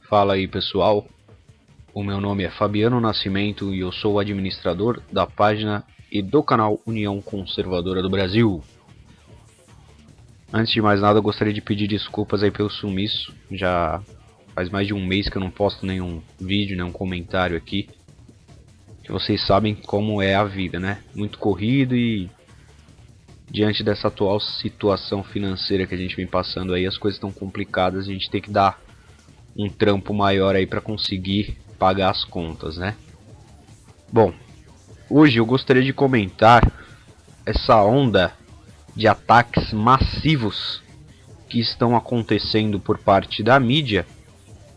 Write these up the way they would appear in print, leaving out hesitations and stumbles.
Fala aí pessoal, o meu nome é Fabiano Nascimento e eu sou o administrador da página e do canal União Conservadora do Brasil. Antes de mais nada eu gostaria de pedir desculpas aí pelo sumiço, já faz mais de um mês que eu não posto nenhum vídeo, nenhum comentário aqui. Que vocês sabem como é a vida, né? Muito corrido e diante dessa atual situação financeira que a gente vem passando aí, as coisas estão complicadas, a gente tem que dar um trampo maior aí para conseguir pagar as contas, né? Bom, hoje eu gostaria de comentar essa onda de ataques massivos que estão acontecendo por parte da mídia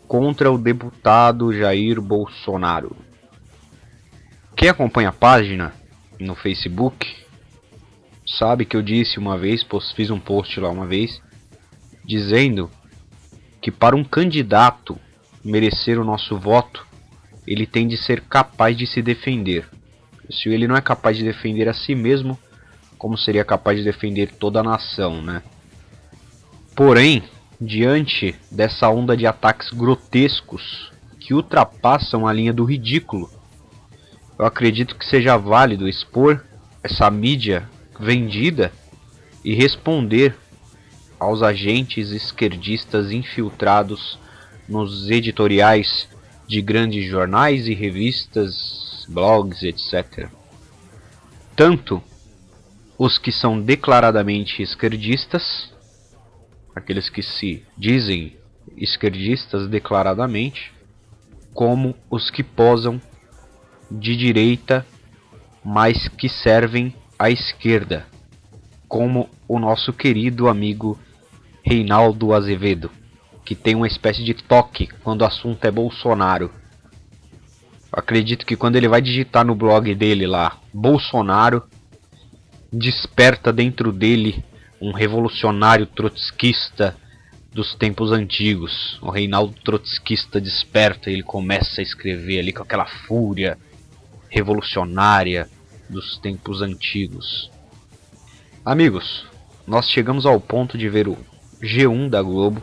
contra o deputado Jair Bolsonaro. Quem acompanha a página no Facebook sabe que eu disse uma vez, fiz um post lá uma vez, dizendo que para um candidato merecer o nosso voto, ele tem de ser capaz de se defender. Se ele não é capaz de defender a si mesmo, como seria capaz de defender toda a nação, né? Porém, diante dessa onda de ataques grotescos que ultrapassam a linha do ridículo, eu acredito que seja válido expor essa mídia vendida e responder aos agentes esquerdistas infiltrados nos editoriais de grandes jornais e revistas, blogs, etc. Tanto os que são declaradamente esquerdistas, aqueles que se dizem esquerdistas declaradamente, como os que posam de direita, mas que servem à esquerda, como o nosso querido amigo Reinaldo Azevedo, que tem uma espécie de toque quando o assunto é Bolsonaro. Eu acredito que quando ele vai digitar no blog dele lá, Bolsonaro, desperta dentro dele um revolucionário trotskista dos tempos antigos. O Reinaldo trotskista desperta e ele começa a escrever ali com aquela fúria revolucionária dos tempos antigos. Amigos, nós chegamos ao ponto de ver o G1 da Globo,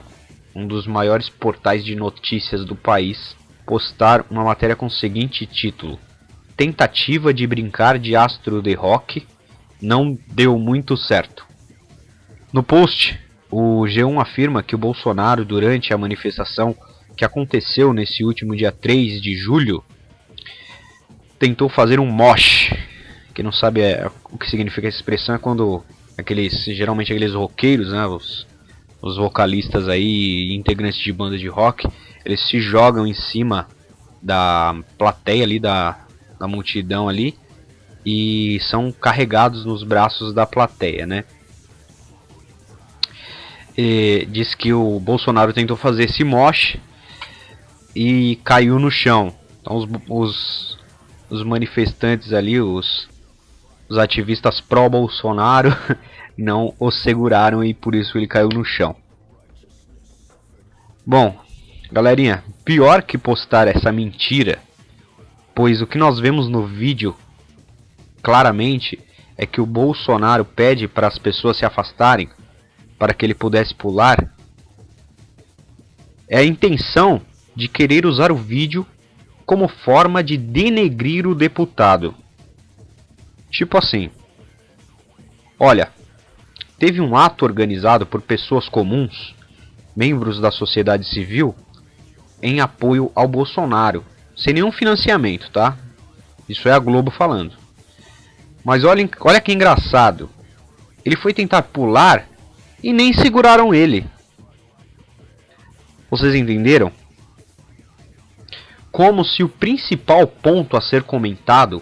um dos maiores portais de notícias do país, postar uma matéria com o seguinte título: Tentativa de brincar de astro de rock não deu muito certo. No post, o G1 afirma que o Bolsonaro, durante a manifestação que aconteceu nesse último dia 3 de julho, tentou fazer um mosh. Quem não sabe o que significa essa expressão é quando geralmente aqueles roqueiros, né, os vocalistas aí, integrantes de bandas de rock, eles se jogam em cima da plateia ali, da multidão ali, e são carregados nos braços da plateia, né? E diz que o Bolsonaro tentou fazer esse mosh e caiu no chão. Então os manifestantes ali, os ativistas pró-Bolsonaro não o seguraram e por isso ele caiu no chão. Bom, galerinha, pior que postar essa mentira, pois o que nós vemos no vídeo claramente é que o Bolsonaro pede para as pessoas se afastarem para que ele pudesse pular. É a intenção de querer usar o vídeo como forma de denegrir o deputado. Tipo assim, olha, teve um ato organizado por pessoas comuns, membros da sociedade civil, em apoio ao Bolsonaro, sem nenhum financiamento, tá? Isso é a Globo falando. Mas olha que engraçado, ele foi tentar pular e nem seguraram ele. Vocês entenderam? Como se o principal ponto a ser comentado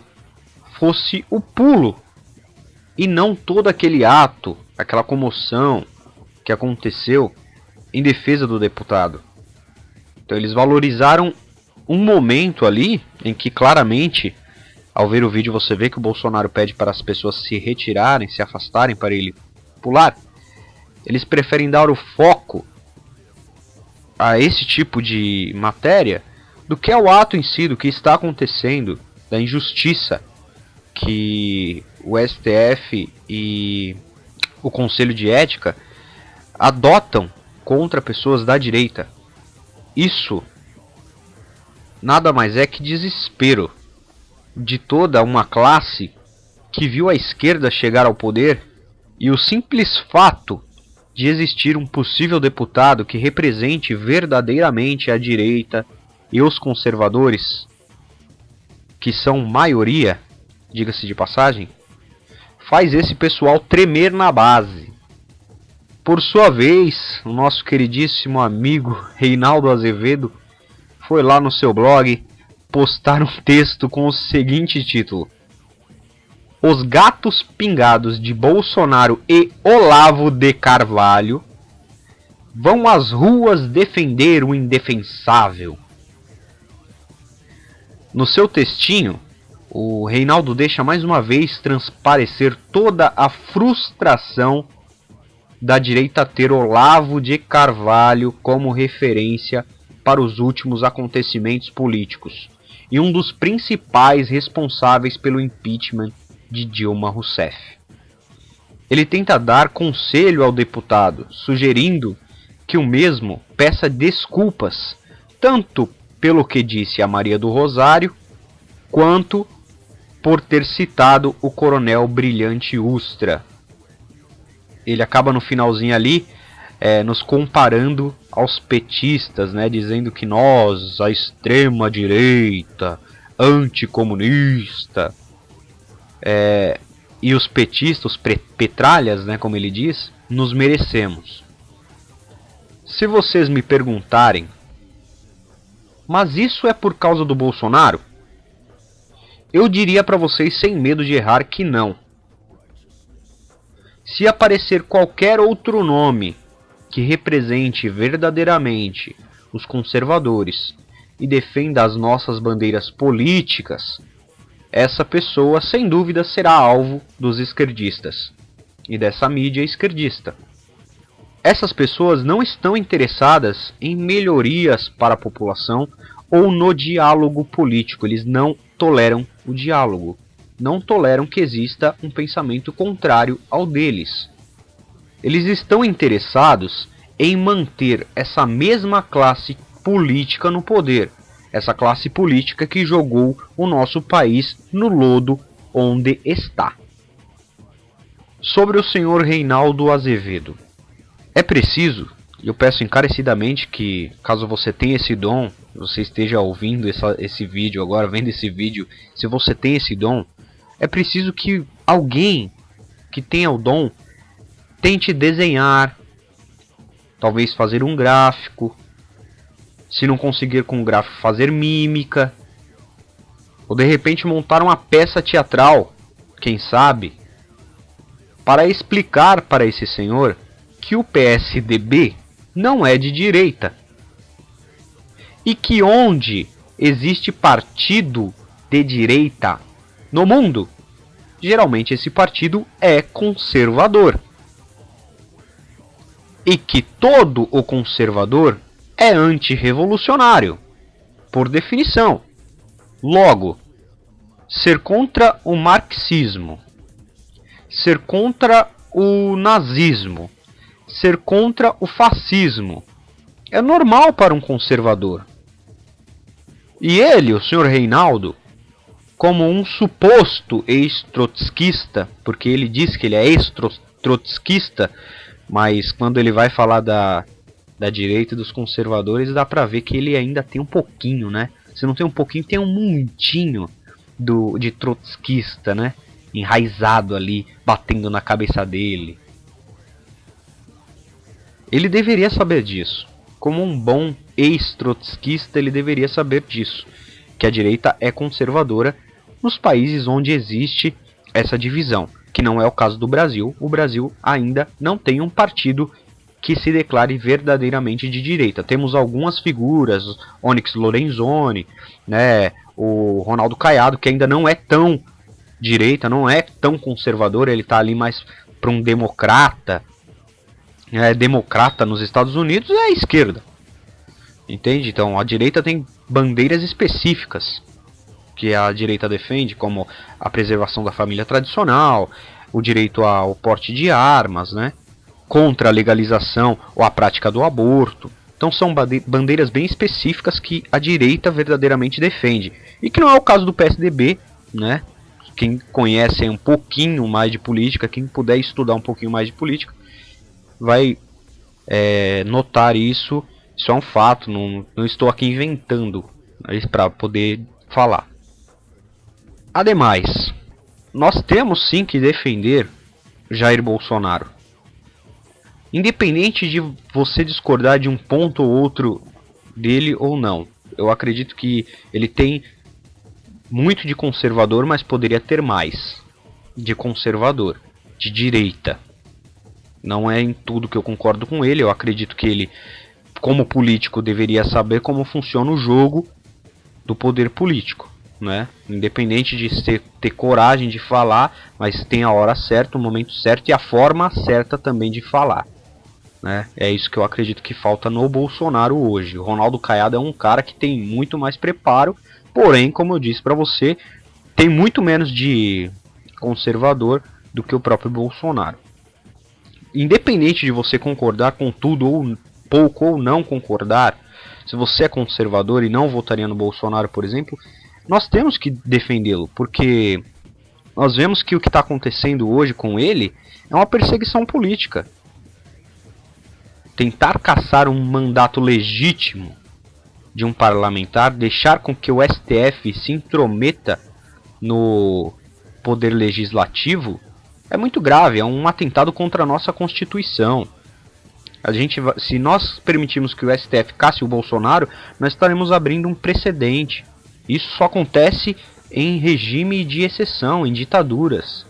fosse o pulo e não todo aquele ato, aquela comoção que aconteceu em defesa do deputado. Então eles valorizaram um momento ali em que claramente, ao ver o vídeo, você vê que o Bolsonaro pede para as pessoas se retirarem, se afastarem para ele pular. Eles preferem dar o foco a esse tipo de matéria do que ao ato em si, do que está acontecendo, da injustiça que o STF e o Conselho de Ética adotam contra pessoas da direita. Isso nada mais é que desespero de toda uma classe que viu a esquerda chegar ao poder, e o simples fato de existir um possível deputado que represente verdadeiramente a direita e os conservadores, que são maioria, diga-se de passagem, faz esse pessoal tremer na base. Por sua vez, o nosso queridíssimo amigo Reinaldo Azevedo foi lá no seu blog postar um texto com o seguinte título: Os gatos pingados de Bolsonaro e Olavo de Carvalho vão às ruas defender o indefensável. No seu textinho, o Reinaldo deixa mais uma vez transparecer toda a frustração da direita ter Olavo de Carvalho como referência para os últimos acontecimentos políticos e um dos principais responsáveis pelo impeachment de Dilma Rousseff. Ele tenta dar conselho ao deputado, sugerindo que o mesmo peça desculpas, tanto pelo que disse a Maria do Rosário, quanto por ter citado o coronel Brilhante Ustra. Ele acaba no finalzinho ali nos comparando aos petistas, né, dizendo que nós, a extrema direita, anticomunista, e os petistas, os petralhas, né, como ele diz, nos merecemos. Se vocês me perguntarem, mas isso é por causa do Bolsonaro? Eu diria para vocês sem medo de errar que não. Se aparecer qualquer outro nome que represente verdadeiramente os conservadores e defenda as nossas bandeiras políticas, essa pessoa sem dúvida será alvo dos esquerdistas e dessa mídia esquerdista. Essas pessoas não estão interessadas em melhorias para a população ou no diálogo político. Eles não toleram o diálogo. Não toleram que exista um pensamento contrário ao deles. Eles estão interessados em manter essa mesma classe política no poder. Essa classe política que jogou o nosso país no lodo onde está. Sobre o senhor Reinaldo Azevedo. É preciso, e eu peço encarecidamente que, caso você tenha esse dom, você esteja ouvindo esse vídeo agora, vendo esse vídeo, se você tem esse dom, é preciso que alguém que tenha o dom tente desenhar, talvez fazer um gráfico, se não conseguir com o gráfico, fazer mímica, ou de repente montar uma peça teatral, quem sabe, para explicar para esse senhor que o PSDB não é de direita e que onde existe partido de direita no mundo, geralmente esse partido é conservador e que todo o conservador é antirrevolucionário, por definição. Logo, ser contra o marxismo, ser contra o nazismo, ser contra o fascismo é normal para um conservador. E ele, o senhor Reinaldo, como um suposto ex-trotskista, porque ele diz que ele é ex-trotskista, mas quando ele vai falar da direita e dos conservadores, dá pra ver que ele ainda tem um pouquinho, né? Se não tem um pouquinho, tem um muitinho de trotskista, né? Enraizado ali, batendo na cabeça dele. Ele deveria saber disso. Como um bom ex-trotskista, ele deveria saber disso. Que a direita é conservadora nos países onde existe essa divisão. Que não é o caso do Brasil. O Brasil ainda não tem um partido que se declare verdadeiramente de direita. Temos algumas figuras, Onyx Lorenzoni, né, o Ronaldo Caiado, que ainda não é tão direita, não é tão conservador, ele está ali mais para um democrata. Democrata nos Estados Unidos é a esquerda. Entende? Então a direita tem bandeiras específicas que a direita defende, como a preservação da família tradicional, o direito ao porte de armas, né? Contra a legalização ou a prática do aborto. Então são bandeiras bem específicas que a direita verdadeiramente defende. E que não é o caso do PSDB, né? Quem conhece um pouquinho mais de política, quem puder estudar um pouquinho mais de política, vai notar isso. Isso é um fato, não estou aqui inventando para poder falar. Ademais, nós temos sim que defender Jair Bolsonaro. Independente de você discordar de um ponto ou outro dele ou não. Eu acredito que ele tem muito de conservador, mas poderia ter mais de conservador, de direita. Não é em tudo que eu concordo com ele. Eu acredito que ele, como político, deveria saber como funciona o jogo do poder político, né? Independente de ter coragem de falar, mas tem a hora certa, o momento certo e a forma certa também de falar, né? É isso que eu acredito que falta no Bolsonaro hoje. O Ronaldo Caiado é um cara que tem muito mais preparo, porém, como eu disse para você, tem muito menos de conservador do que o próprio Bolsonaro. Independente de você concordar com tudo ou pouco ou não concordar, se você é conservador e não votaria no Bolsonaro, por exemplo, nós temos que defendê-lo, porque nós vemos que o que está acontecendo hoje com ele é uma perseguição política. Tentar caçar um mandato legítimo de um parlamentar, deixar com que o STF se intrometa no poder legislativo, é muito grave, é um atentado contra a nossa Constituição. Se nós permitirmos que o STF casse o Bolsonaro, nós estaremos abrindo um precedente. Isso só acontece em regime de exceção, em ditaduras.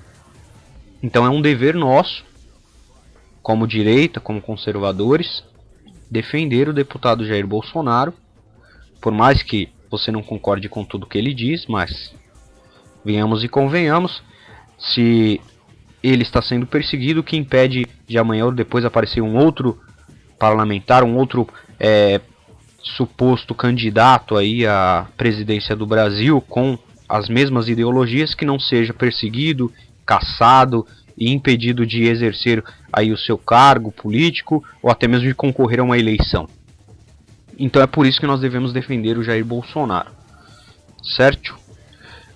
Então é um dever nosso, como direita, como conservadores, defender o deputado Jair Bolsonaro, por mais que você não concorde com tudo que ele diz, mas venhamos e convenhamos, se ele está sendo perseguido, o que impede de amanhã ou depois aparecer um outro parlamentar, um outro suposto candidato aí à presidência do Brasil com as mesmas ideologias, que não seja perseguido, caçado e impedido de exercer aí o seu cargo político ou até mesmo de concorrer a uma eleição. Então é por isso que nós devemos defender o Jair Bolsonaro, certo?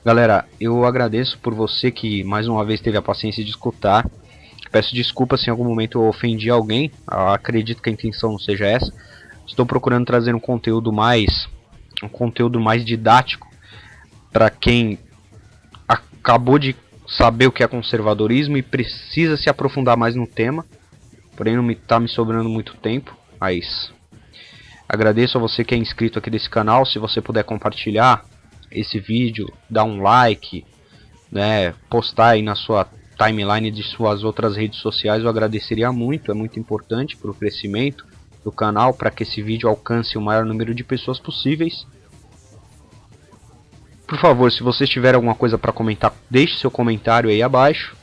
Galera, eu agradeço por você que mais uma vez teve a paciência de escutar. Peço desculpas se em algum momento eu ofendi alguém. Eu acredito que a intenção não seja essa. Estou procurando trazer um conteúdo mais didático para quem acabou de saber o que é conservadorismo e precisa se aprofundar mais no tema. Porém não está me sobrando muito tempo, mas agradeço a você que é inscrito aqui desse canal. Se você puder compartilhar esse vídeo, dar um like, né, postar aí na sua timeline de suas outras redes sociais, eu agradeceria muito. É muito importante para o crescimento do canal, para que esse vídeo alcance o maior número de pessoas possíveis. Por favor, se você tiver alguma coisa para comentar, deixe seu comentário aí abaixo.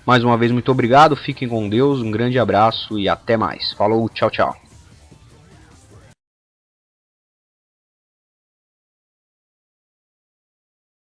Mais uma vez, muito obrigado, fiquem com Deus, um grande abraço e até mais. Falou, tchau, tchau.